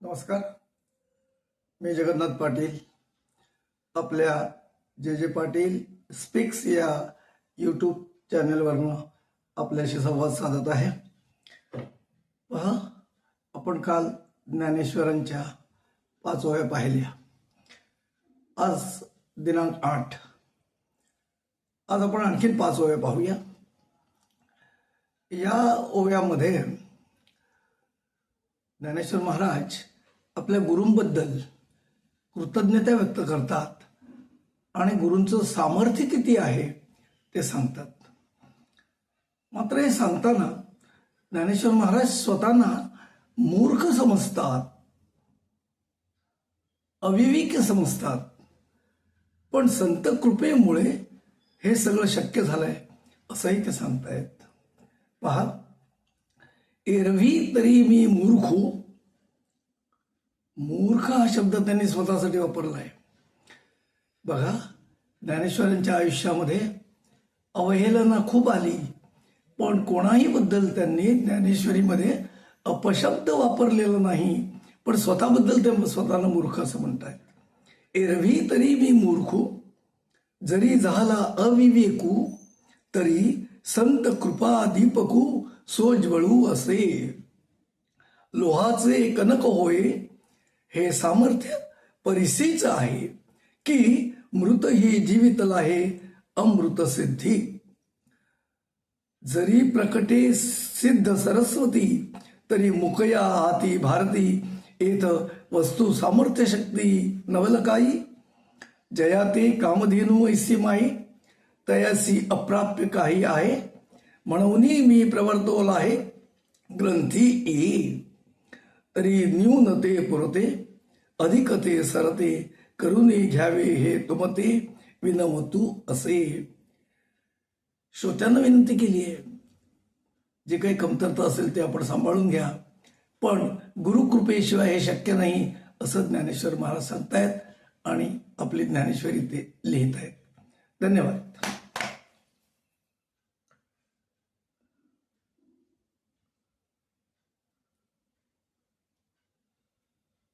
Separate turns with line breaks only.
नमस्कार. मी जगन्नाथ पाटील आपल्या जे पाटील स्पीक्स या यूट्यूब चॅनलवरनं आपल्याशी संवाद साधत आहे. पहा, आपण काल ज्ञानेश्वरांच्या 5 ओव्या पाहिल्या. आज दिनांक 8. आज आपण आणखीन 5 ओव्या पाहूया. या ओव्यामध्ये ज्ञानेश्वर महाराज आपल्या गुरूंबद्दल कृतज्ञता व्यक्त करतात आणि गुरूंचं सामर्थ्य किती आहे ते सांगतात. मात्र हे सांगताना ज्ञानेश्वर महाराज स्वतःना मूर्ख समजतात, अविवेकी समजतात, पण संत कृपेमुळे हे सगळं शक्य झालंय असंही ते सांगतायत. पहा, एरवी तरी मी मूर्ख हा शब्द त्यांनी स्वतःसाठी वापरलाय. बघा, ज्ञानेश्वरांच्या आयुष्यामध्ये अवहेलना खूप आली, पण कोणाही बद्दल त्यांनी ज्ञानेश्वरीमध्ये अपशब्द वापरलेला नाही, पण स्वतःबद्दल ते स्वतःला मूर्ख असं म्हणतायत. एरवी तरी मी मूर्ख, जरी झाला अविवेकू, तरी संत कृपा दीपकू सोज्वळू असे. लोहाचे कनक होय, हे सामर्थ्य परिसीच आहे, की मृत ही जीवितला आहे अमृत सिद्धी. जरी प्रकटे सिद्ध सरस्वती, तरी मुकया हाती भारती. येथ वस्तू सामर्थ्य शक्ती नवलकाई. जया ते कामधेनू ऐसी माई, तयासी अप्राप्य काही आहे. म्हणून मी प्रवर्तोल आहे ग्रंथी ये. तरी न्यून ते पुरते, अधिक ते सरते. करुणी घ्यावे हे तुमते, विनवतू असे. श्रोत्यांना विनंती केली आहे, जे काही कमतरता असेल ते आपण सांभाळून घ्या, पण गुरुकृपेशिवाय हे शक्य नाही असं ज्ञानेश्वर महाराज सांगतायत आणि आपली ज्ञानेश्वरी ते लिहित आहेत. धन्यवाद.